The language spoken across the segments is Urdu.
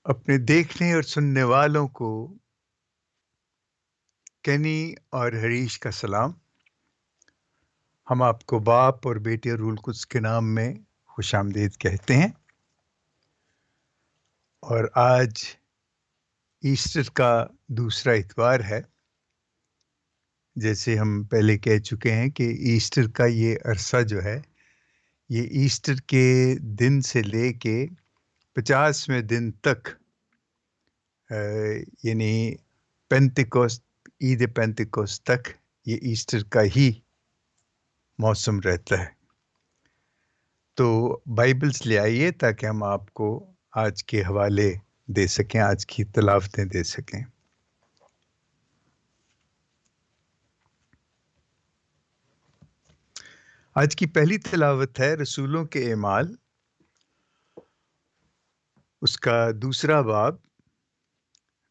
اپنے دیکھنے اور سننے والوں کو کینی اور حریش کا سلام۔ ہم آپ کو باپ اور بیٹے رول قدس کے نام میں خوش آمدید کہتے ہیں، اور آج ایسٹر کا دوسرا اتوار ہے۔ جیسے ہم پہلے کہہ چکے ہیں کہ ایسٹر کا یہ عرصہ جو ہے، یہ ایسٹر کے دن سے لے کے 50ویں دن تک، یعنی پینتیکوست، عید پینتیکوست تک یہ ایسٹر کا ہی موسم رہتا ہے۔ تو بائبلز لے آئیے تاکہ ہم آپ کو آج کے حوالے دے سکیں، آج کی تلاوتیں دے سکیں۔ آج کی پہلی تلاوت ہے رسولوں کے اعمال، اس کا دوسرا باب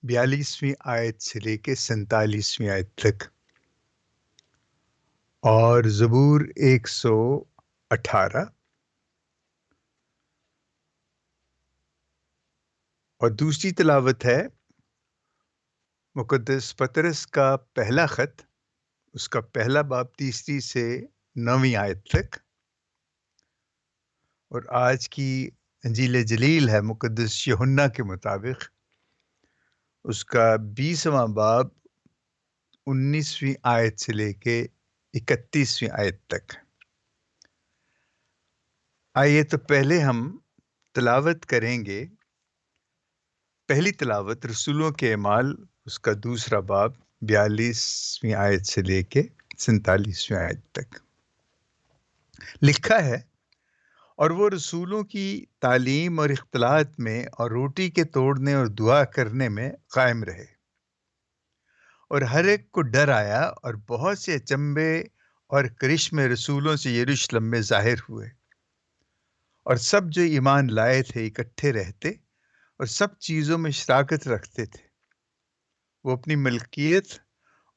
42ویں آیت سے لے کے 47ویں آیت تک، اور زبور 118، اور دوسری تلاوت ہے مقدس پطرس کا پہلا خط، اس کا پہلا باب 3 سے 9 آیت تک، اور آج کی انجیل جلیل ہے مقدس یوحنا کے مطابق، اس کا 20واں باب 19ویں آیت سے لے کے 31ویں آیت تک۔ آئیے تو پہلے ہم تلاوت کریں گے، پہلی تلاوت رسولوں کے اعمال، اس کا دوسرا باب 42ویں آیت سے لے کے 47ویں آیت تک۔ لکھا ہے، اور وہ رسولوں کی تعلیم اور اختلاط میں اور روٹی کے توڑنے اور دعا کرنے میں قائم رہے، اور ہر ایک کو ڈر آیا، اور بہت سے اچنبے اور کرشمے رسولوں سے یروشلم میں ظاہر ہوئے، اور سب جو ایمان لائے تھے اکٹھے رہتے اور سب چیزوں میں شراکت رکھتے تھے۔ وہ اپنی ملکیت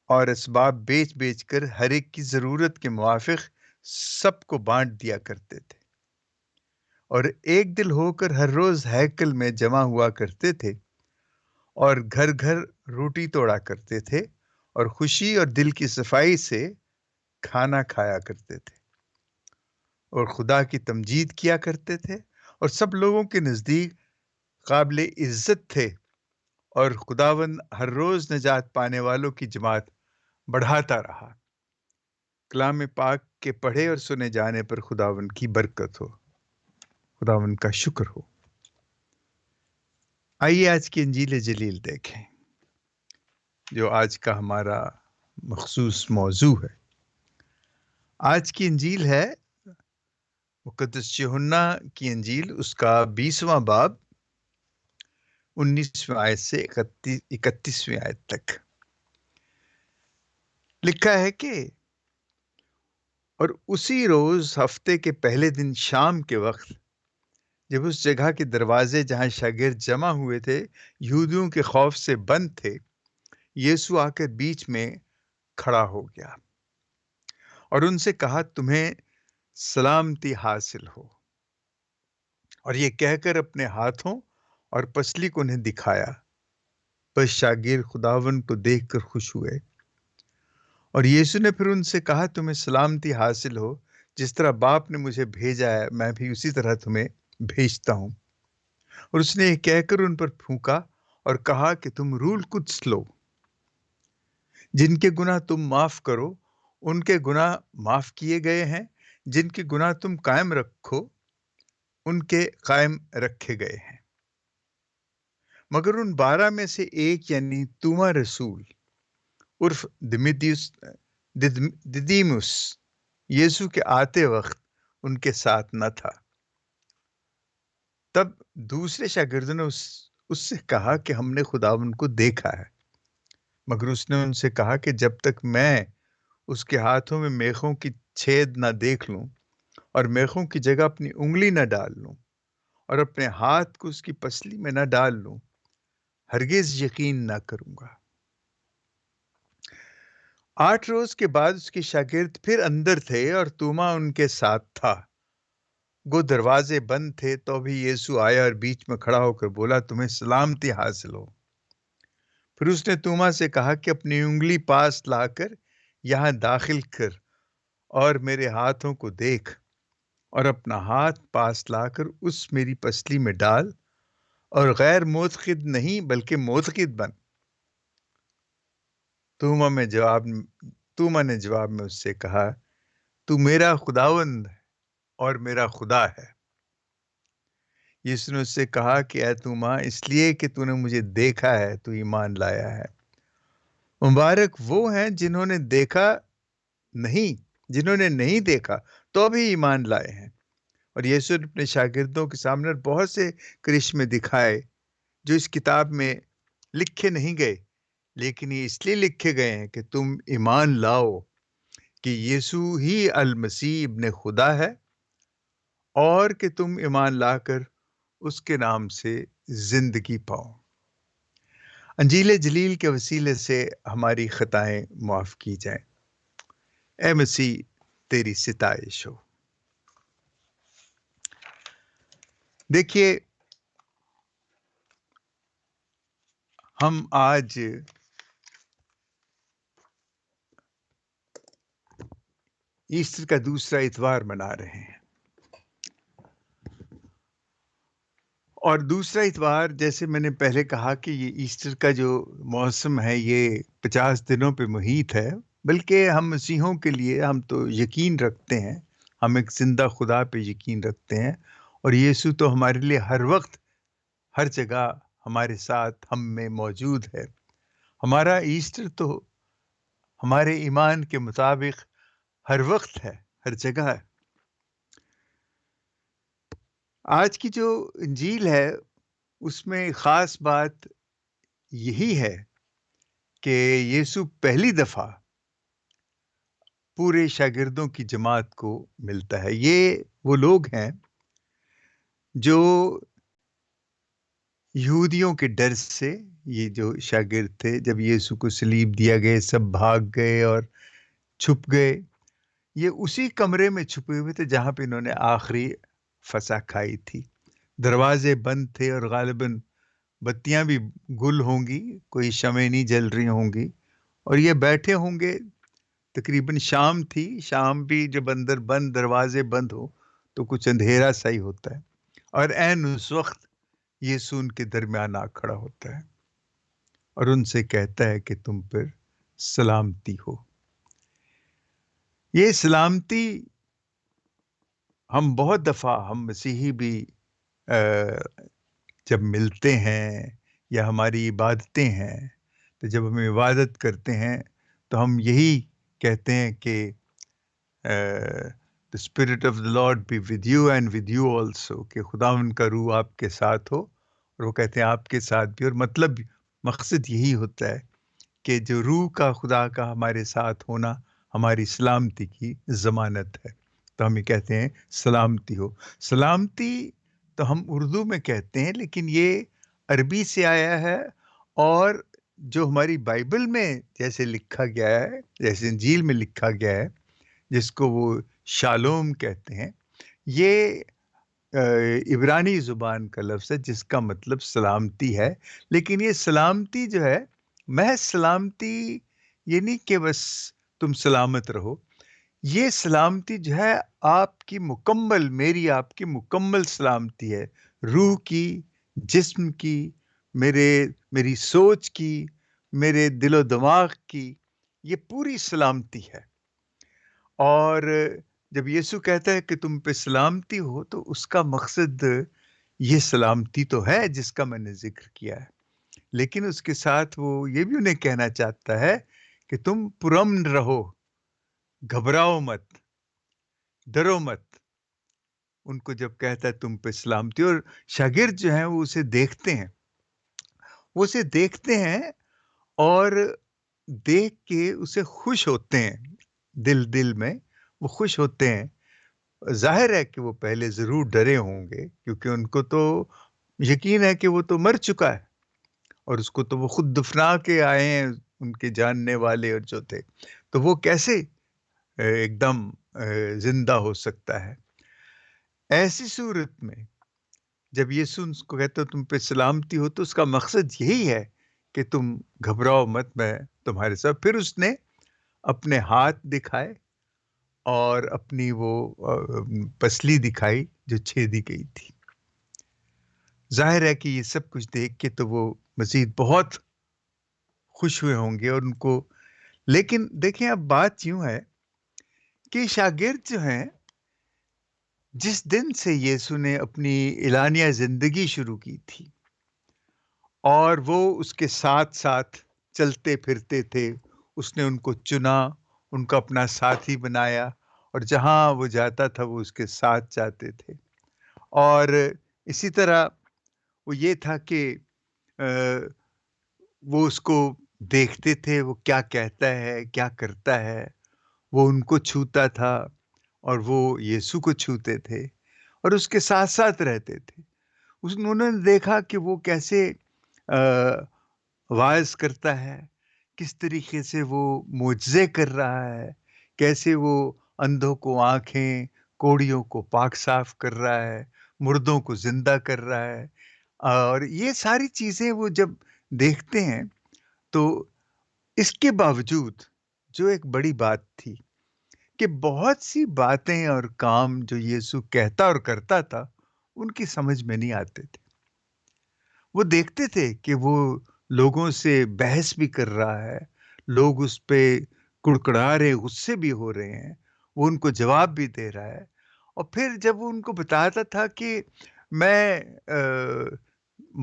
اور اسباب بیچ بیچ کر ہر ایک کی ضرورت کے موافق سب کو بانٹ دیا کرتے تھے، اور ایک دل ہو کر ہر روز ہیکل میں جمع ہوا کرتے تھے، اور گھر گھر روٹی توڑا کرتے تھے، اور خوشی اور دل کی صفائی سے کھانا کھایا کرتے تھے، اور خدا کی تمجید کیا کرتے تھے، اور سب لوگوں کے نزدیک قابل عزت تھے، اور خداوند ہر روز نجات پانے والوں کی جماعت بڑھاتا رہا۔ کلام پاک کے پڑھے اور سنے جانے پر خداوند کی برکت ہو، خداوند کا شکر ہو۔ آئیے آج کی انجیل جلیل دیکھیں، جو آج کا ہمارا مخصوص موضوع ہے۔ آج کی انجیل ہے مقدس یوحنا کی انجیل، اس کا 20واں باب 19ویں آیت سے 31ویں آیت تک۔ لکھا ہے کہ اور اسی روز ہفتے کے پہلے دن شام کے وقت، جب اس جگہ کے دروازے جہاں شاگرد جمع ہوئے تھے یہودیوں کے خوف سے بند تھے، یسوع آ کر بیچ میں کھڑا ہو گیا اور ان سے کہا، تمہیں سلامتی حاصل ہو۔ اور یہ کہہ کر اپنے ہاتھوں اور پسلی کو انہیں دکھایا۔ بس شاگرد خداوند کو دیکھ کر خوش ہوئے، اور یسوع نے پھر ان سے کہا، تمہیں سلامتی حاصل ہو، جس طرح باپ نے مجھے بھیجا ہے میں بھی اسی طرح تمہیں بھیجتا ہوں۔ اور اس نے یہ کہہ کر ان پر پھونکا اور کہا کہ تم روح القدس لو۔ جن کے گناہ تم معاف کرو ان کے گناہ معاف کیے گئے ہیں، جن کے گناہ تم قائم رکھو ان کے قائم رکھے گئے ہیں۔ مگر ان 12 میں سے ایک، یعنی توما رسول عرف ددیموس، یسوع کے آتے وقت ان کے ساتھ نہ تھا۔ تب دوسرے شاگردوں نے اس سے کہا کہ ہم نے خداوند کو دیکھا ہے۔ مگر اس نے ان سے کہا کہ جب تک میں اس کے ہاتھوں میں میخوں کی چھید نہ دیکھ لوں اور میخوں کی جگہ اپنی انگلی نہ ڈال لوں اور اپنے ہاتھ کو اس کی پسلی میں نہ ڈال لوں، ہرگز یقین نہ کروں گا۔ 8 روز کے بعد اس کے شاگرد پھر اندر تھے اور توما ان کے ساتھ تھا۔ وہ دروازے بند تھے تو بھی یسوع آیا اور بیچ میں کھڑا ہو کر بولا تمہیں سلامتی حاصل ہو۔ پھر اس نے توما سے کہا کہ اپنی انگلی پاس لا کر یہاں داخل کر اور میرے ہاتھوں کو دیکھ، اور اپنا ہاتھ پاس لا کر اس میری پسلی میں ڈال اور غیر معتقد نہیں بلکہ معتقد بن۔ توما نے جواب میں اس سے کہا تو میرا خداوند اور میرا خدا ہے۔ یسوع نے اس سے کہا کہ اے توما، اس لیے کہ تو نے مجھے دیکھا ہے تو ایمان لایا ہے۔ مبارک وہ ہیں جنہوں نے نہیں دیکھا تو بھی ایمان لائے ہیں۔ اور یسوع نے اپنے شاگردوں کے سامنے بہت سے کرشمے دکھائے جو اس کتاب میں لکھے نہیں گئے، لیکن یہ اس لیے لکھے گئے ہیں کہ تم ایمان لاؤ کہ یسوع ہی المسیح ابن خدا ہے، اور کہ تم ایمان لا کر اس کے نام سے زندگی پاؤ۔ انجیل جلیل کے وسیلے سے ہماری خطائیں معاف کی جائیں۔ اے مسیح، تیری ستائش ہو۔ دیکھیے، ہم آج ایسٹر کا دوسرا اتوار منا رہے ہیں، اور دوسرا اتوار جیسے میں نے پہلے کہا کہ یہ ایسٹر کا جو موسم ہے یہ 50 دنوں پہ محیط ہے، بلکہ ہم مسیحوں کے لیے ہم تو یقین رکھتے ہیں، ہم ایک زندہ خدا پہ یقین رکھتے ہیں، اور یسوع تو ہمارے لیے ہر وقت ہر جگہ ہمارے ساتھ ہم میں موجود ہے۔ ہمارا ایسٹر تو ہمارے ایمان کے مطابق ہر وقت ہے، ہر جگہ ہے۔ آج کی جو انجیل ہے اس میں خاص بات یہی ہے کہ یسوع پہلی دفعہ پورے شاگردوں کی جماعت کو ملتا ہے۔ یہ وہ لوگ ہیں جو یہودیوں کے ڈر سے، یہ جو شاگرد تھے جب یسوع کو صلیب دیا گئے سب بھاگ گئے اور چھپ گئے، یہ اسی کمرے میں چھپے ہوئے تھے جہاں پہ انہوں نے آخری فسح کھائی تھی۔ دروازے بند تھے اور غالباً بتیاں بھی گل ہوں گی، کوئی شمع نہیں جل رہی ہوں گی، اور یہ بیٹھے ہوں گے۔ تقریباً شام تھی، شام بھی جب اندر بند دروازے بند ہو تو کچھ اندھیرا سا ہی ہوتا ہے، اور عین اس وقت یسوع ان کے درمیان آ کھڑا ہوتا ہے اور ان سے کہتا ہے کہ تم پر سلامتی ہو۔ یہ سلامتی ہم بہت دفعہ ہم مسیحی بھی جب ملتے ہیں یا ہماری عبادتیں ہیں تو جب ہم عبادت کرتے ہیں تو ہم یہی کہتے ہیں کہ the spirit of the Lord be with you and with you also، کہ خداوند کا روح آپ کے ساتھ ہو، اور وہ کہتے ہیں آپ کے ساتھ بھی، اور مقصد یہی ہوتا ہے کہ جو روح کا خدا کا ہمارے ساتھ ہونا ہماری سلامتی کی ضمانت ہے۔ تو ہم یہ کہتے ہیں سلامتی ہو۔ سلامتی تو ہم اردو میں کہتے ہیں، لیکن یہ عربی سے آیا ہے، اور جو ہماری بائبل میں جیسے لکھا گیا ہے، جیسے انجیل میں لکھا گیا ہے، جس کو وہ شالوم کہتے ہیں، یہ عبرانی زبان کا لفظ ہے جس کا مطلب سلامتی ہے۔ لیکن یہ سلامتی جو ہے، محض سلامتی یہ نہیں کہ بس تم سلامت رہو، یہ سلامتی جو ہے آپ کی مکمل، میری آپ کی مکمل سلامتی ہے، روح کی، جسم کی، میری سوچ کی، میرے دل و دماغ کی، یہ پوری سلامتی ہے۔ اور جب یسوع کہتا ہے کہ تم پہ سلامتی ہو تو اس کا مقصد یہ سلامتی تو ہے جس کا میں نے ذکر کیا ہے، لیکن اس کے ساتھ وہ یہ بھی انہیں کہنا چاہتا ہے کہ تم پرامن رہو، گھبراؤ مت، ڈرو مت۔ ان کو جب کہتا ہے تم پہ سلامتی، اور شاگرد جو ہیں وہ اسے دیکھتے ہیں، اور دیکھ کے اسے خوش ہوتے ہیں، دل میں وہ خوش ہوتے ہیں۔ ظاہر ہے کہ وہ پہلے ضرور ڈرے ہوں گے، کیونکہ ان کو تو یقین ہے کہ وہ تو مر چکا ہے، اور اس کو تو وہ خود دفنا کے آئے ہیں، ان کے جاننے والے اور جو تھے، تو وہ کیسے ایک دم زندہ ہو سکتا ہے۔ ایسی صورت میں جب یسوع اس کو کہتا تم پہ سلامتی ہو، تو اس کا مقصد یہی ہے کہ تم گھبراؤ مت، میں تمہارے ساتھ۔ پھر اس نے اپنے ہاتھ دکھائے اور اپنی وہ پسلی دکھائی جو چھیدی گئی تھی۔ ظاہر ہے کہ یہ سب کچھ دیکھ کے تو وہ مزید بہت خوش ہوئے ہوں گے اور ان کو، لیکن دیکھیں اب بات یوں ہے کہ شاگرد جو ہیں، جس دن سے یسوع نے اپنی اعلانیہ زندگی شروع کی تھی اور وہ اس کے ساتھ ساتھ چلتے پھرتے تھے، اس نے ان کو چنا، ان کو اپنا ساتھی بنایا، اور جہاں وہ جاتا تھا وہ اس کے ساتھ جاتے تھے۔ اور اسی طرح وہ یہ تھا کہ وہ اس کو دیکھتے تھے، وہ کیا کہتا ہے، کیا کرتا ہے، وہ ان کو چھوتا تھا اور وہ یسوع کو چھوتے تھے اور اس کے ساتھ ساتھ رہتے تھے۔ انہوں نے دیکھا کہ وہ کیسے واعظ کرتا ہے، کس طریقے سے وہ معجزے کر رہا ہے، کیسے وہ اندھوں کو آنکھیں، کوڑیوں کو پاک صاف کر رہا ہے، مردوں کو زندہ کر رہا ہے۔ اور یہ ساری چیزیں وہ جب دیکھتے ہیں تو اس کے باوجود جو ایک بڑی بات تھی کہ بہت سی باتیں اور کام جو یسوع کہتا اور کرتا تھا ان کی سمجھ میں نہیں آتے تھے۔ وہ دیکھتے تھے کہ وہ لوگوں سے بحث بھی کر رہا ہے، لوگ اس پہ کڑکڑا رہے، غصے بھی ہو رہے ہیں، وہ ان کو جواب بھی دے رہا ہے۔ اور پھر جب وہ ان کو بتاتا تھا کہ میں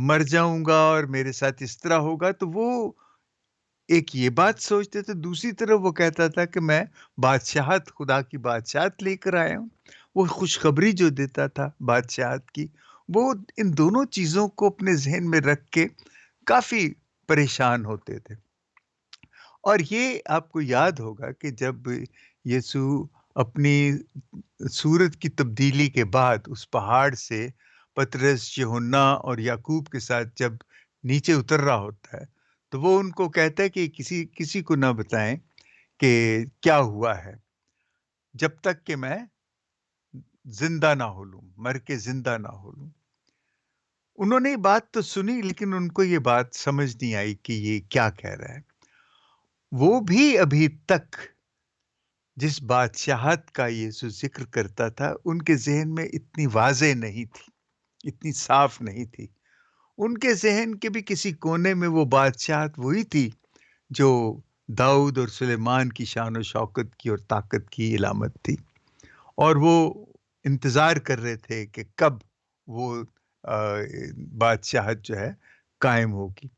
مر جاؤں گا اور میرے ساتھ اس طرح ہوگا، تو وہ ایک یہ بات سوچتے تھے، دوسری طرف وہ کہتا تھا کہ میں بادشاہت، خدا کی بادشاہت لے کر آیا ہوں۔ وہ خوشخبری جو دیتا تھا بادشاہت کی، وہ ان دونوں چیزوں کو اپنے ذہن میں رکھ کے کافی پریشان ہوتے تھے۔ اور یہ آپ کو یاد ہوگا کہ جب یسوع اپنی صورت کی تبدیلی کے بعد اس پہاڑ سے پطرس، یوحنا اور یعقوب کے ساتھ جب نیچے اتر رہا ہوتا ہے، تو وہ ان کو کہتا ہے کہ کسی کو نہ بتائیں کہ کیا ہوا ہے، جب تک کہ میں زندہ نہ ہو لوں، مر کے زندہ نہ ہو لوں۔ انہوں نے یہ بات تو سنی، لیکن ان کو یہ بات سمجھ نہیں آئی کہ یہ کیا کہہ رہا ہے۔ وہ بھی ابھی تک جس بادشاہت کا یسوع ذکر کرتا تھا ان کے ذہن میں اتنی واضح نہیں تھی، اتنی صاف نہیں تھی۔ ان کے ذہن کے بھی کسی کونے میں وہ بادشاہت وہی تھی جو داؤد اور سلیمان کی شان و شوکت کی اور طاقت کی علامت تھی، اور وہ انتظار کر رہے تھے کہ کب وہ بادشاہت جو ہے قائم ہوگی۔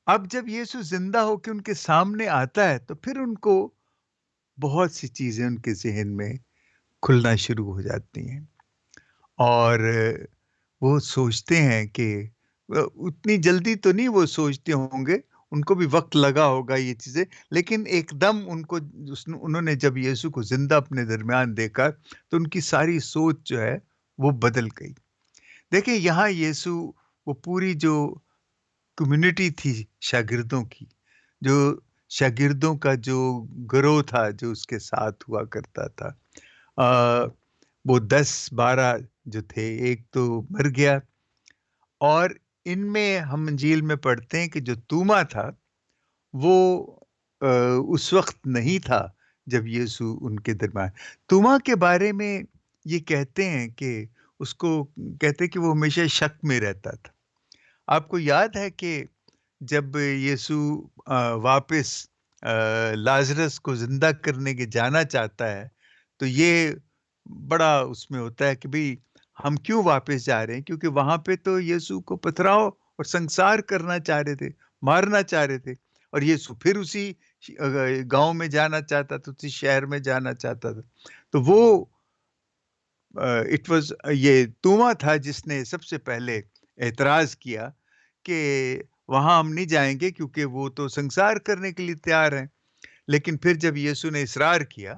اب جب یسوع زندہ ہو کے ان کے سامنے آتا ہے تو پھر ان کو بہت سی چیزیں ان کے ذہن میں کھلنا شروع ہو جاتی ہیں، اور وہ سوچتے ہیں کہ اتنی جلدی تو نہیں وہ سوچتے ہوں گے، ان کو بھی وقت لگا ہوگا یہ چیزیں، لیکن ایک دم انہوں نے جب یسوع کو زندہ اپنے درمیان دیکھا تو ان کی ساری سوچ جو ہے وہ بدل گئی۔ دیکھیں یہاں یسوع وہ پوری جو کمیونٹی تھی شاگردوں کی، جو شاگردوں کا جو گروہ تھا جو اس کے ساتھ ہوا کرتا تھا، وہ 10-12 جو تھے، ایک تو مر گیا، اور ان میں ہم انجیل میں پڑھتے ہیں کہ جو توما تھا وہ اس وقت نہیں تھا جب یسوع ان کے درمیان۔ توما کے بارے میں یہ کہتے ہیں کہ اس کو کہتے کہ وہ ہمیشہ شک میں رہتا تھا۔ آپ کو یاد ہے کہ جب یسوع واپس لازرس کو زندہ کرنے کے جانا چاہتا ہے تو یہ بڑا اس میں ہوتا ہے کہ بھئی ہم کیوں واپس جا رہے ہیں، کیونکہ وہاں پہ تو یسوع کو پتھراؤ اور سنسار کرنا چاہ رہے تھے، مارنا چاہ رہے تھے، اور یسوع پھر اسی گاؤں میں جانا چاہتا تھا، اسی شہر میں جانا چاہتا تھا۔ تو وہ یہ توما تھا جس نے سب سے پہلے اعتراض کیا کہ وہاں ہم نہیں جائیں گے کیونکہ وہ تو سنسار کرنے کے لیے تیار ہیں۔ لیکن پھر جب یسوع نے اصرار کیا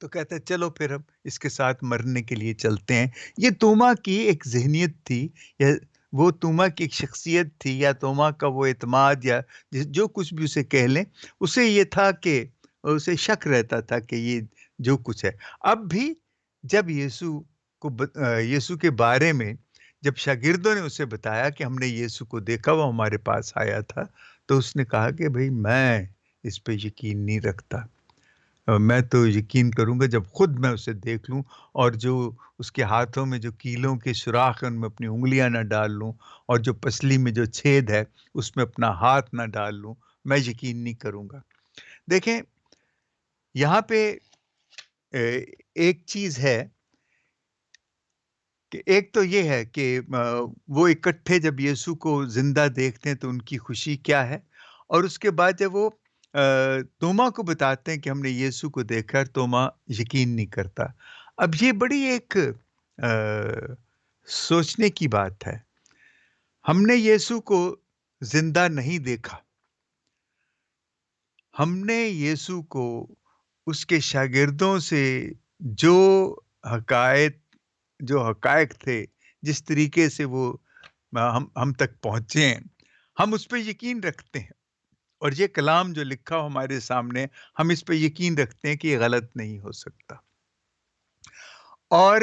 تو کہتا ہے چلو پھر ہم اس کے ساتھ مرنے کے لیے چلتے ہیں۔ یہ توما کی ایک ذہنیت تھی، یا وہ توما کی ایک شخصیت تھی، یا توما کا وہ اعتماد، یا جو کچھ بھی اسے کہہ لیں، اسے یہ تھا کہ اسے شک رہتا تھا کہ یہ جو کچھ ہے۔ اب بھی جب یسوع یسوع کے بارے میں جب شاگردوں نے اسے بتایا کہ ہم نے یسوع کو دیکھا، وہ ہمارے پاس آیا تھا، تو اس نے کہا کہ بھئی میں اس پہ یقین نہیں رکھتا، میں تو یقین کروں گا جب خود میں اسے دیکھ لوں، اور جو اس کے ہاتھوں میں جو کیلوں کے سوراخ ہیں ان میں اپنی انگلیاں نہ ڈال لوں، اور جو پسلی میں جو چھید ہے اس میں اپنا ہاتھ نہ ڈال لوں، میں یقین نہیں کروں گا۔ دیکھیں یہاں پہ ایک چیز ہے کہ ایک تو یہ ہے کہ وہ اکٹھے جب یسوع کو زندہ دیکھتے ہیں تو ان کی خوشی کیا ہے، اور اس کے بعد جب وہ توما کو بتاتے ہیں کہ ہم نے یسوع کو دیکھا، توما یقین نہیں کرتا۔ اب یہ بڑی ایک سوچنے کی بات ہے، ہم نے یسوع کو زندہ نہیں دیکھا، ہم نے یسوع کو اس کے شاگردوں سے جو حقائق تھے، جس طریقے سے وہ ہم تک پہنچے ہیں، ہم اس پہ یقین رکھتے ہیں، اور یہ کلام جو لکھا ہو ہمارے سامنے، ہم اس پہ یقین رکھتے ہیں کہ یہ غلط نہیں ہو سکتا۔ اور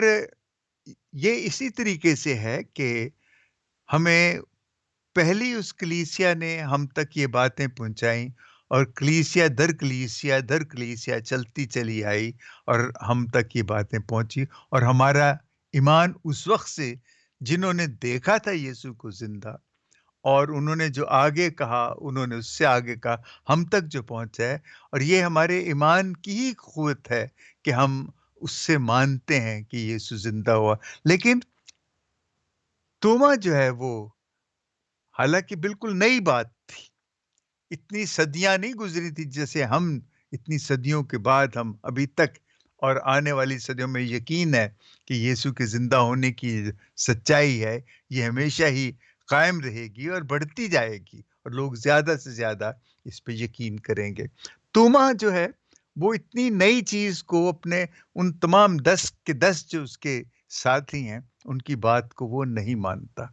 یہ اسی طریقے سے ہے کہ ہمیں پہلی اس کلیسیا نے ہم تک یہ باتیں پہنچائیں، اور کلیسیا در کلیسیا چلتی چلی آئی، اور ہم تک یہ باتیں پہنچی، اور ہمارا ایمان اس وقت سے جنہوں نے دیکھا تھا یسوع کو زندہ، اور انہوں نے جو آگے کہا، انہوں نے اس سے آگے کہا، ہم تک جو پہنچا ہے، اور یہ ہمارے ایمان کی ہی قوت ہے کہ ہم اس سے مانتے ہیں کہ یسوع زندہ ہوا۔ لیکن توما جو ہے وہ، حالانکہ بالکل نئی بات تھی، اتنی صدیاں نہیں گزری تھی جیسے ہم، اتنی صدیوں کے بعد ہم ابھی تک اور آنے والی صدیوں میں یقین ہے کہ یسوع کے زندہ ہونے کی سچائی ہے، یہ ہمیشہ ہی قائم رہے گی اور بڑھتی جائے گی، اور لوگ زیادہ سے زیادہ اس پہ یقین کریں گے۔ توما جو ہے وہ اتنی نئی چیز کو اپنے ان تمام 10 کے 10 جو اس کے ساتھی ہیں ان کی بات کو وہ نہیں مانتا۔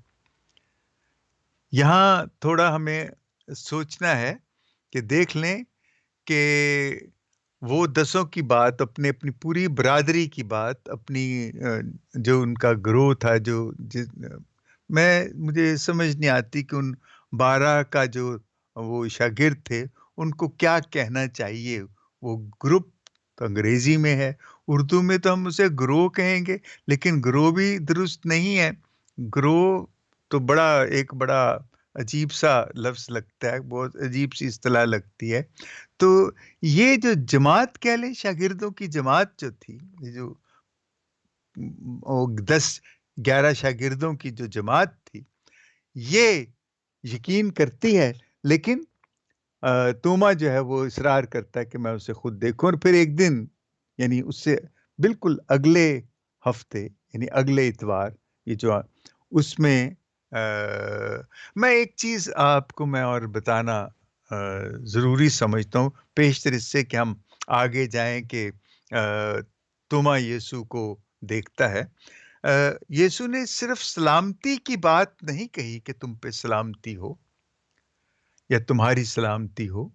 یہاں تھوڑا ہمیں سوچنا ہے کہ دیکھ لیں کہ وہ 10 کی بات، اپنی پوری برادری کی بات، اپنی جو ان کا گروہ تھا، مجھے سمجھ نہیں آتی کہ ان 12 کا جو وہ شاگرد تھے ان کو کیا کہنا چاہیے۔ وہ گروپ تو انگریزی میں ہے، اردو میں تو ہم اسے گروہ کہیں گے، لیکن گروہ بھی درست نہیں ہے۔ گروہ تو ایک بڑا عجیب سا لفظ لگتا ہے، بہت عجیب سی اصطلاح لگتی ہے۔ تو یہ جو جماعت کہہ لیں، شاگردوں کی جماعت جو تھی، جو 10-11 شاگردوں کی جو جماعت تھی، یہ یقین کرتی ہے، لیکن توما جو ہے وہ اصرار کرتا ہے کہ میں اسے خود دیکھوں، اور پھر ایک دن، یعنی اس سے بالکل اگلے ہفتے، یعنی اگلے اتوار، یہ جو اس میں میں ایک چیز آپ کو میں اور بتانا ضروری سمجھتا ہوں، پیشتر اس سے کہ ہم آگے جائیں، کہ توما یسوع کو دیکھتا ہے۔ یسوع نے صرف سلامتی کی بات نہیں کہی کہ تم پہ سلامتی ہو یا تمہاری سلامتی ہو،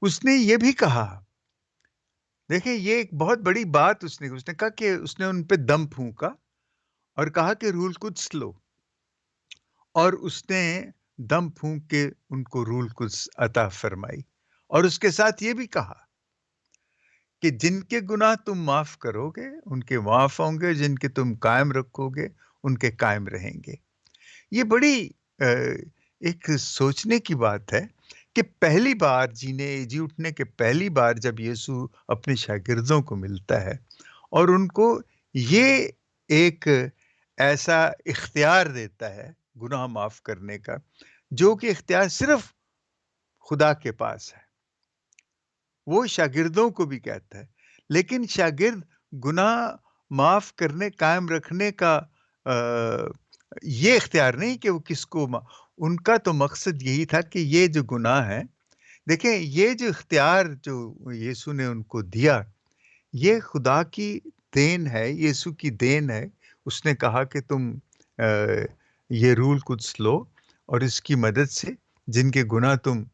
اس نے یہ بھی کہا، دیکھیں یہ ایک بہت بڑی بات اس نے کہا کہ اس نے ان پہ دم پھونکا اور کہا کہ روح القدس لو، اور اس نے دم پھونک کے ان کو روح القدس عطا فرمائی، اور اس کے ساتھ یہ بھی کہا کہ جن کے گناہ تم معاف کرو گے ان کے معاف ہوں گے، جن کے تم قائم رکھو گے ان کے قائم رہیں گے۔ یہ بڑی ایک سوچنے کی بات ہے کہ پہلی بار جی اٹھنے کے پہلی بار جب یسوع اپنے شاگردوں کو ملتا ہے اور ان کو یہ ایک ایسا اختیار دیتا ہے گناہ معاف کرنے کا، جو کہ اختیار صرف خدا کے پاس ہے، وہ شاگردوں کو بھی کہتا ہے، لیکن شاگرد گناہ معاف کرنے، قائم رکھنے کا یہ اختیار نہیں کہ وہ کس کو ان کا تو مقصد یہی تھا کہ یہ جو گناہ ہے، دیکھیں یہ جو اختیار جو یسوع نے ان کو دیا، یہ خدا کی دین ہے، یسوع کی دین ہے۔ اس نے کہا کہ تم یہ روح القدس لو، اور اس کی مدد سے جن کے گناہ تم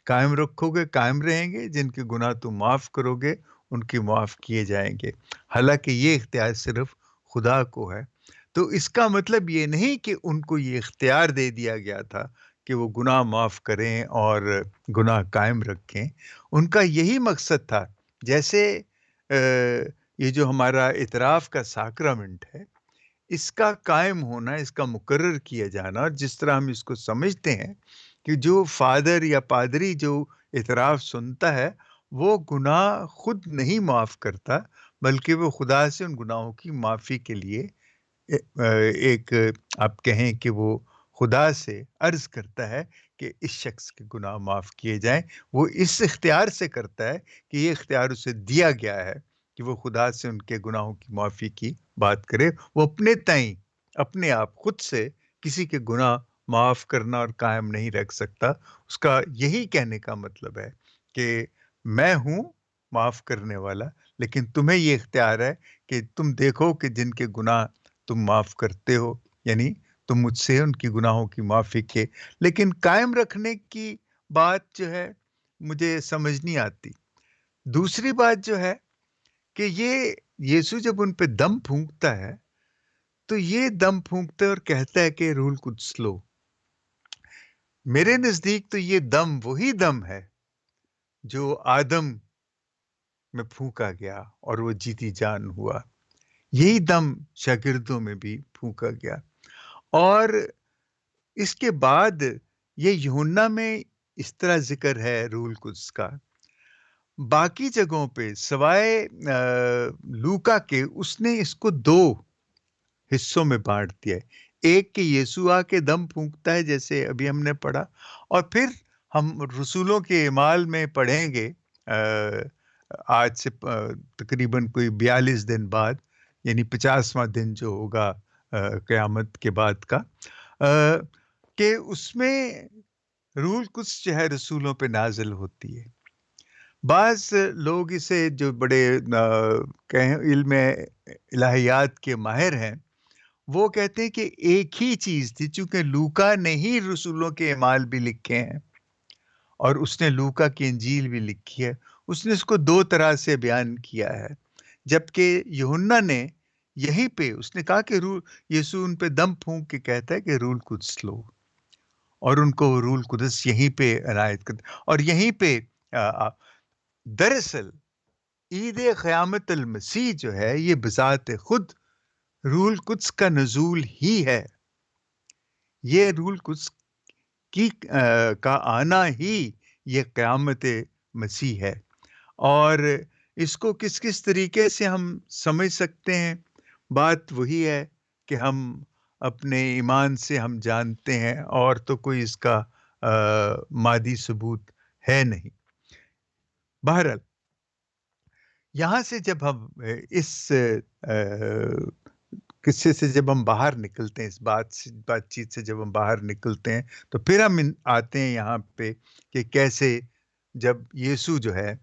قائم رکھو گے قائم رہیں گے، جن کے گناہ تم معاف کرو گے ان کے معاف کیے جائیں گے۔ حالانکہ یہ اختیار صرف خدا کو ہے، تو اس کا مطلب یہ نہیں کہ ان کو یہ اختیار دے دیا گیا تھا کہ وہ گناہ معاف کریں اور گناہ قائم رکھیں۔ ان کا یہی مقصد تھا، جیسے یہ جو ہمارا اعتراف کا ساکرامنٹ ہے، اس کا قائم ہونا، اس کا مقرر کیا جانا، اور جس طرح ہم اس کو سمجھتے ہیں کہ جو فادر یا پادری جو اعتراف سنتا ہے، وہ گناہ خود نہیں معاف کرتا، بلکہ وہ خدا سے ان گناہوں کی معافی کے لیے ایک آپ کہیں کہ وہ خدا سے عرض کرتا ہے کہ اس شخص کے گناہ معاف کیے جائیں۔ وہ اس اختیار سے کرتا ہے کہ یہ اختیار اسے دیا گیا ہے کہ وہ خدا سے ان کے گناہوں کی معافی کی بات کرے۔ وہ اپنے تئیں، اپنے آپ خود سے کسی کے گناہ معاف کرنا اور قائم نہیں رکھ سکتا۔ اس کا یہی کہنے کا مطلب ہے کہ میں ہوں معاف کرنے والا، لیکن تمہیں یہ اختیار ہے کہ تم دیکھو کہ جن کے گناہ تم معاف کرتے ہو، یعنی تم مجھ سے ان کی گناہوں کی معافی کے، لیکن قائم رکھنے کی بات جو ہے مجھے سمجھ نہیں آتی۔ دوسری بات جو ہے کہ یہ یسوع جب ان پہ دم پھونکتا ہے تو یہ دم پھونکتا ہے اور کہتا ہے کہ روح القدس لو۔ میرے نزدیک تو یہ دم وہی دم ہے جو آدم میں پھونکا گیا اور وہ جیتی جان ہوا، یہی دم شاگردوں میں بھی پھونکا گیا۔ اور اس کے بعد یہ یوحنا میں اس طرح ذکر ہے روح القدس کا، باقی جگہوں پہ سوائے لوکا کے اس نے اس کو 2 حصوں میں بانٹ دیا ہے۔ ایک کہ یسوع آ کے دم پھونکتا ہے جیسے ابھی ہم نے پڑھا، اور پھر ہم رسولوں کے اعمال میں پڑھیں گے آج سے تقریباً کوئی 42 دن بعد، یعنی 50واں دن جو ہوگا قیامت کے بعد کا، کہ اس میں روح القدس جو ہے رسولوں پہ نازل ہوتی ہے۔ بعض لوگ اسے جو بڑے علم الہیات کے ماہر ہیں، وہ کہتے ہیں کہ ایک ہی چیز تھی، چونکہ لوکا نے ہی رسولوں کے اعمال بھی لکھے ہیں اور اس نے لوکا کی انجیل بھی لکھی ہے، اس نے اس کو 2 طرح سے بیان کیا ہے، جبکہ یوحنا نے یہیں پہ اس نے کہا کہ یسوع ان پہ دم پھونک کے کہتا ہے کہ روح القدس لو، اور ان کو روح القدس یہیں پہ عنایت کرتا، اور یہیں پہ دراصل عید قیامت المسیح جو ہے یہ بذات خود روح القدس کا نزول ہی ہے۔ یہ روح القدس کی کا آنا ہی یہ قیامت مسیح ہے، اور اس کو کس کس طریقے سے ہم سمجھ سکتے ہیں؟ بات وہی ہے کہ ہم اپنے ایمان سے ہم جانتے ہیں، اور تو کوئی اس کا مادی ثبوت ہے نہیں۔ بہرحال یہاں سے جب ہم اس قصے سے جب ہم باہر نکلتے ہیں، اس بات چیت سے جب ہم باہر نکلتے ہیں، تو پھر ہم آتے ہیں یہاں پہ کہ کیسے جب یسوع جو ہے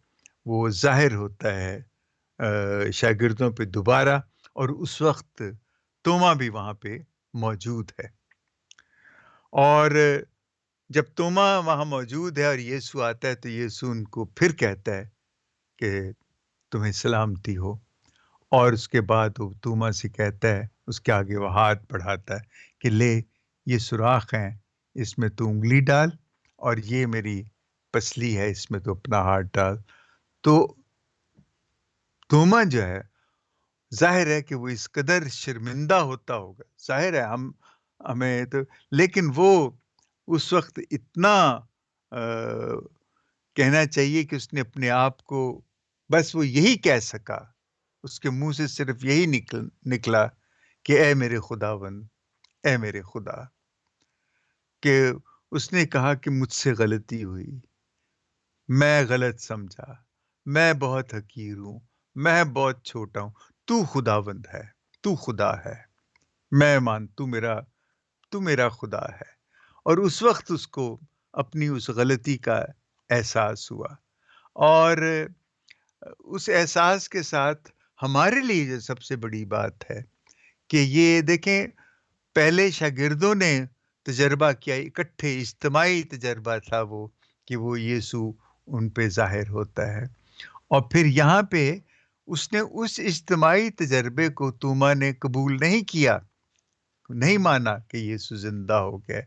وہ ظاہر ہوتا ہے شاگردوں پہ دوبارہ، اور اس وقت توما بھی وہاں پہ موجود ہے، اور جب توما وہاں موجود ہے اور یسوع آتا ہے تو یسوع ان کو پھر کہتا ہے کہ تمہیں سلامتی ہو، اور اس کے بعد وہ توما سے کہتا ہے، اس کے آگے وہ ہاتھ بڑھاتا ہے کہ لے یہ سوراخ ہیں، اس میں تو انگلی ڈال، اور یہ میری پسلی ہے، اس میں تو اپنا ہاتھ ڈال۔ تو توما جو ہے ظاہر ہے کہ وہ اس قدر شرمندہ ہوتا ہوگا، ظاہر ہے ہمیں تو، لیکن وہ اس وقت اتنا کہنا چاہیے کہ اس نے اپنے آپ کو، بس وہ یہی کہہ سکا، اس کے منہ سے صرف یہی نکلا کہ اے میرے خداوند، اے میرے خدا، کہ اس نے کہا کہ مجھ سے غلطی ہوئی، میں غلط سمجھا، میں بہت حقیر ہوں، میں بہت چھوٹا ہوں، تو خداوند ہے، تو خدا ہے، میں تو میرا خدا ہے۔ اور اس وقت اس کو اپنی اس غلطی کا احساس ہوا، اور اس احساس کے ساتھ ہمارے لیے جو سب سے بڑی بات ہے کہ یہ دیکھیں، پہلے شاگردوں نے تجربہ کیا، اکٹھے اجتماعی تجربہ تھا وہ، کہ وہ یسوع ان پہ ظاہر ہوتا ہے، اور پھر یہاں پہ اس نے اس اجتماعی تجربے کو توما نے قبول نہیں کیا، نہیں مانا کہ یسوع زندہ ہو گیا،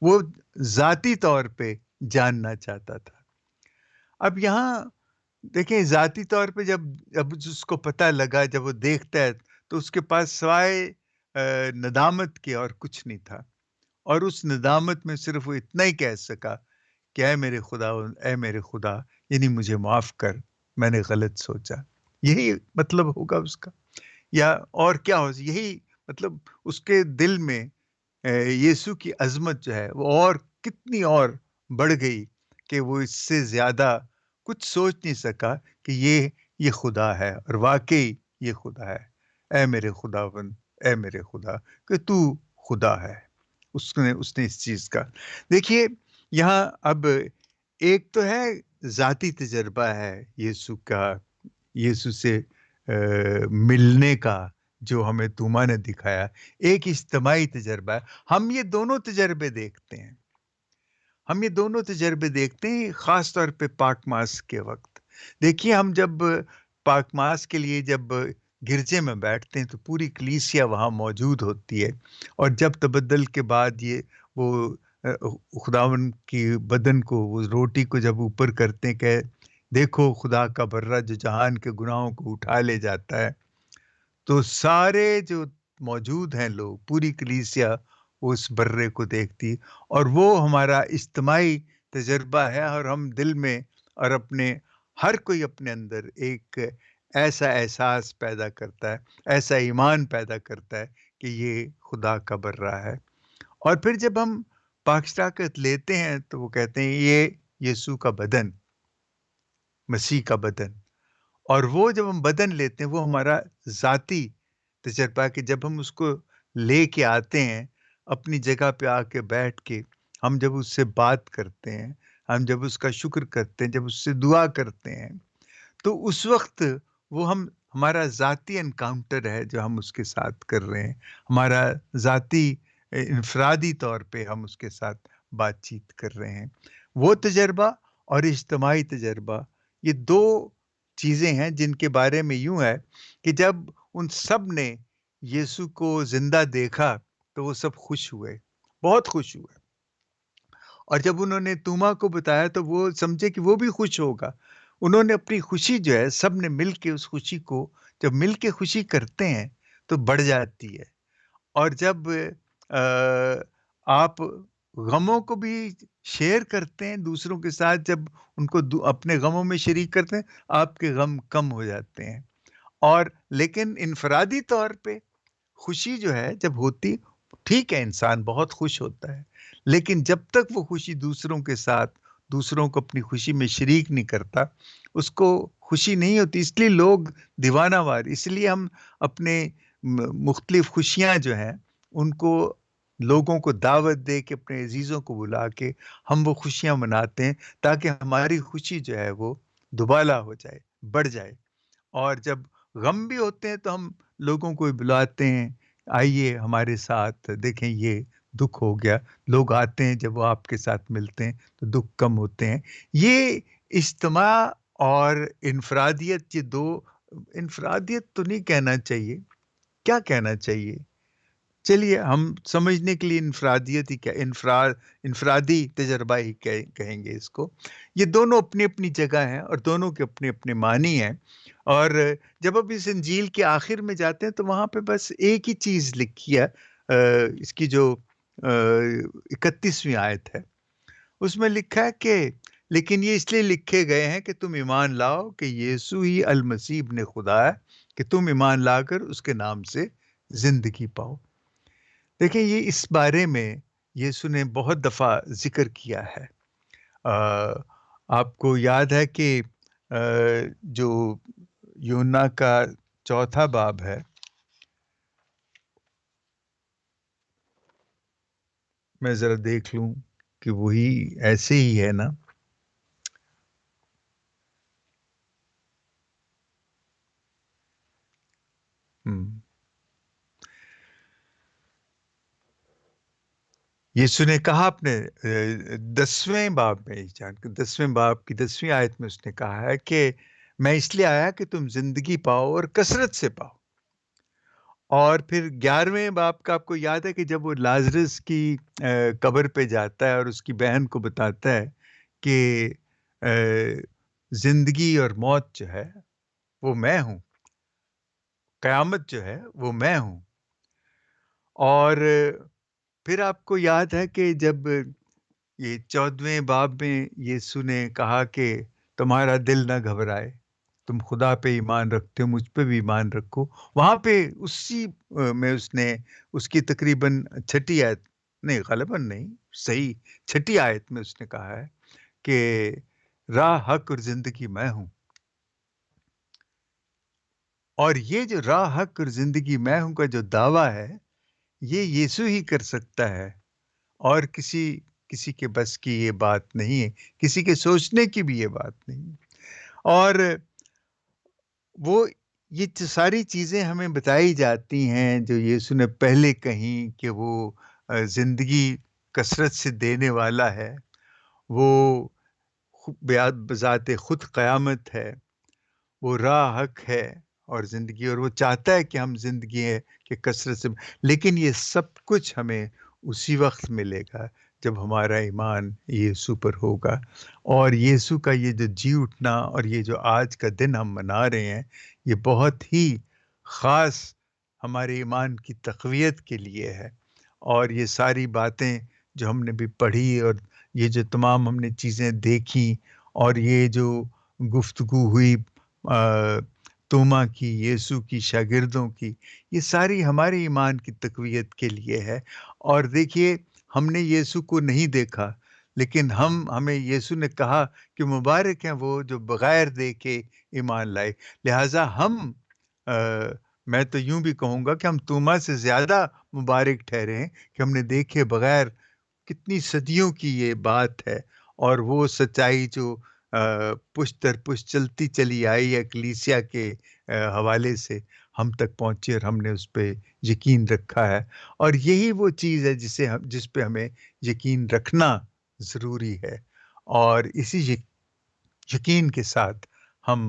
وہ ذاتی طور پہ جاننا چاہتا تھا۔ اب یہاں دیکھیں، ذاتی طور پہ جب اس کو پتہ لگا، جب وہ دیکھتا ہے، تو اس کے پاس سوائے ندامت کے اور کچھ نہیں تھا، اور اس ندامت میں صرف وہ اتنا ہی کہہ سکا کہ اے میرے خدا، اے میرے خدا، یعنی مجھے معاف کر، میں نے غلط سوچا۔ یہی مطلب ہوگا اس کا، یا اور کیا ہو، یہی مطلب اس کے دل میں یسوع کی عظمت جو ہے وہ اور کتنی اور بڑھ گئی کہ وہ اس سے زیادہ کچھ سوچ نہیں سکا کہ یہ خدا ہے، اور واقعی یہ خدا ہے۔ اے میرے خداوند، اے میرے خدا، کہ تو خدا ہے۔ اس نے اس چیز کا، دیکھیے یہاں اب ایک تو ہے ذاتی تجربہ ہے یسوع کا، یسوع سے ملنے کا جو ہمیں توما نے دکھایا، ایک اجتماعی تجربہ ہے۔ ہم یہ دونوں تجربے دیکھتے ہیں، ہم یہ دونوں تجربے دیکھتے ہیں، خاص طور پہ پاک ماس کے وقت۔ دیکھیے، ہم جب پاک ماس کے لیے جب گرجے میں بیٹھتے ہیں تو پوری کلیسیا وہاں موجود ہوتی ہے، اور جب تبدل کے بعد وہ خداوند کی بدن کو، وہ روٹی کو جب اوپر کرتے ہیں کہ دیکھو خدا کا برہ جو جہان کے گناہوں کو اٹھا لے جاتا ہے، تو سارے جو موجود ہیں لوگ، پوری کلیسیا اس برے کو دیکھتی، اور وہ ہمارا اجتماعی تجربہ ہے، اور ہم دل میں اور ہر کوئی اپنے اندر ایک ایسا احساس پیدا کرتا ہے، ایسا ایمان پیدا کرتا ہے کہ یہ خدا کا برہ ہے۔ اور پھر جب ہم پاکستاکت لیتے ہیں تو وہ کہتے ہیں یہ یسوع کا بدن، مسیح کا بدن، اور وہ جب ہم بدن لیتے ہیں وہ ہمارا ذاتی تجربہ، کہ جب ہم اس کو لے کے آتے ہیں اپنی جگہ پہ آ کے بیٹھ کے، ہم جب اس سے بات کرتے ہیں، ہم جب اس کا شکر کرتے ہیں، جب اس سے دعا کرتے ہیں، تو اس وقت وہ ہمارا ذاتی انکاؤنٹر ہے جو ہم اس کے ساتھ کر رہے ہیں، ہمارا ذاتی انفرادی طور پہ ہم اس کے ساتھ بات چیت کر رہے ہیں۔ وہ تجربہ اور اجتماعی تجربہ، یہ دو چیزیں ہیں جن کے بارے میں یوں ہے کہ جب ان سب نے یسوع کو زندہ دیکھا تو وہ سب خوش ہوئے، بہت خوش ہوئے، اور جب انہوں نے توما کو بتایا تو وہ سمجھے کہ وہ بھی خوش ہوگا۔ انہوں نے اپنی خوشی جو ہے، سب نے مل کے اس خوشی کو، جب مل کے خوشی کرتے ہیں تو بڑھ جاتی ہے، اور جب آپ غموں کو بھی شیئر کرتے ہیں دوسروں کے ساتھ، جب ان کو اپنے غموں میں شریک کرتے ہیں، آپ کے غم کم ہو جاتے ہیں۔ اور لیکن انفرادی طور پہ خوشی جو ہے جب ہوتی، ٹھیک ہے، انسان بہت خوش ہوتا ہے، لیکن جب تک وہ خوشی دوسروں کے ساتھ، دوسروں کو اپنی خوشی میں شریک نہیں کرتا، اس کو خوشی نہیں ہوتی۔ اس لیے لوگ دیوانہ وار، اس لیے ہم اپنے مختلف خوشیاں جو ہیں ان کو، لوگوں کو دعوت دے کے، اپنے عزیزوں کو بلا کے ہم وہ خوشیاں مناتے ہیں، تاکہ ہماری خوشی جو ہے وہ دوبالا ہو جائے، بڑھ جائے۔ اور جب غم بھی ہوتے ہیں تو ہم لوگوں کو بلاتے ہیں، آئیے ہمارے ساتھ، دیکھیں یہ دکھ ہو گیا، لوگ آتے ہیں، جب وہ آپ کے ساتھ ملتے ہیں تو دکھ کم ہوتے ہیں۔ یہ اجتماع اور انفرادیت، یہ دو، انفرادیت تو نہیں کہنا چاہیے، کیا کہنا چاہیے، چلیے ہم سمجھنے کے لیے انفرادیت ہی، کیا انفرادی تجربہ ہی کہیں گے اس کو۔ یہ دونوں اپنی اپنی جگہ ہیں، اور دونوں کے اپنے اپنے معنی ہیں۔ اور جب اب اس انجیل کے آخر میں جاتے ہیں تو وہاں پہ بس ایک ہی چیز لکھی ہے، اس کی جو 31ویں آیت ہے، اس میں لکھا ہے کہ لیکن یہ اس لیے لکھے گئے ہیں کہ تم ایمان لاؤ کہ یسوع ہی المسیح ابن خدا ہے، کہ تم ایمان لا کر اس کے نام سے زندگی پاؤ۔ دیکھیں، یہ اس بارے میں یسوع نے بہت دفعہ ذکر کیا ہے۔ آپ کو یاد ہے کہ جو یونا کا 4 باب ہے، میں ذرا دیکھ لوں کہ وہی ایسے ہی ہے نا۔ یسوع نے کہا اپنے 10ویں باب میں، 10ویں باب کی 10ویں آیت میں اس نے کہا ہے کہ میں اس لیے آیا کہ تم زندگی پاؤ اور کثرت سے پاؤ۔ اور پھر 11ویں باب کا آپ کو یاد ہے کہ جب وہ لازرس کی قبر پہ جاتا ہے اور اس کی بہن کو بتاتا ہے کہ زندگی اور موت جو ہے وہ میں ہوں، قیامت جو ہے وہ میں ہوں۔ اور پھر آپ کو یاد ہے کہ جب یہ 14ویں باب میں یسوع نے کہا کہ تمہارا دل نہ گھبرائے، تم خدا پہ ایمان رکھتے ہو، مجھ پہ بھی ایمان رکھو، وہاں پہ اسی میں اس نے اس کی تقریباً چھٹی آیت، نہیں غالباً نہیں، صحیح 6 آیت میں اس نے کہا ہے کہ راہ، حق اور زندگی میں ہوں۔ اور یہ جو راہ، حق اور زندگی میں ہوں کا جو دعویٰ ہے، یہ یسوع ہی کر سکتا ہے، اور کسی کے بس کی یہ بات نہیں ہے، کسی کے سوچنے کی بھی یہ بات نہیں۔ اور وہ یہ ساری چیزیں ہمیں بتائی جاتی ہیں جو یسوع نے پہلے کہیں کہ وہ زندگی کثرت سے دینے والا ہے، وہ بذات خود قیامت ہے، وہ راہ، حق ہے اور زندگی، اور وہ چاہتا ہے کہ ہم زندگی ہے کہ کثرت سے، لیکن یہ سب کچھ ہمیں اسی وقت ملے گا جب ہمارا ایمان یسوع پر ہوگا۔ اور یسوع کا یہ جو جی اٹھنا اور یہ جو آج کا دن ہم منا رہے ہیں، یہ بہت ہی خاص ہمارے ایمان کی تقویت کے لیے ہے۔ اور یہ ساری باتیں جو ہم نے بھی پڑھی، اور یہ جو تمام ہم نے چیزیں دیکھی، اور یہ جو گفتگو ہوئی توما کی، یسوع کی شاگردوں کی، یہ ساری ہمارے ایمان کی تقویت کے لیے ہے۔ اور دیکھیے، ہم نے یسوع کو نہیں دیکھا، لیکن ہمیں یسوع نے کہا کہ مبارک ہیں وہ جو بغیر دیکھے ایمان لائے۔ لہٰذا میں تو یوں بھی کہوں گا کہ ہم توما سے زیادہ مبارک ٹھہرے ہیں کہ ہم نے دیکھے بغیر۔ کتنی صدیوں کی یہ بات ہے، اور وہ سچائی جو پشت در پشت چلتی چلی آئی ہے کلیسیا کے حوالے سے ہم تک پہنچی، اور ہم نے اس پہ یقین رکھا ہے۔ اور یہی وہ چیز ہے جس پہ ہمیں یقین رکھنا ضروری ہے، اور اسی یقین کے ساتھ ہم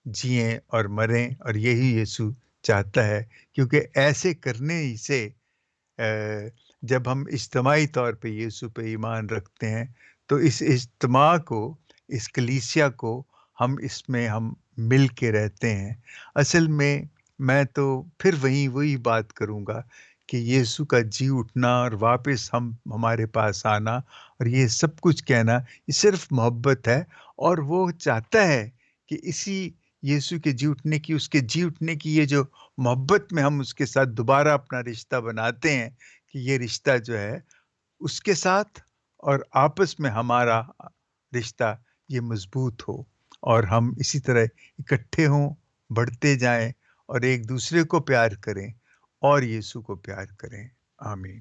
جئیں اور مریں، اور یہی یسوع چاہتا ہے، کیونکہ ایسے کرنے ہی سے جب ہم اجتماعی طور پہ یسوع پہ ایمان رکھتے ہیں، تو اس اجتماع کو، اس کلیسیا کو، اس میں ہم مل کے رہتے ہیں۔ اصل میں تو پھر وہی بات کروں گا کہ یسوع کا جی اٹھنا اور واپس ہمارے پاس آنا اور یہ سب کچھ کہنا، یہ صرف محبت ہے، اور وہ چاہتا ہے کہ اسی یسوع کے جی اٹھنے کی، اس کے جی اٹھنے کی یہ جو محبت میں ہم اس کے ساتھ دوبارہ اپنا رشتہ بناتے ہیں، کہ یہ رشتہ جو ہے اس کے ساتھ اور آپس میں ہمارا رشتہ یہ مضبوط ہو، اور ہم اسی طرح اکٹھے ہوں، بڑھتے جائیں، اور ایک دوسرے کو پیار کریں اور یسوع کو پیار کریں۔ آمین۔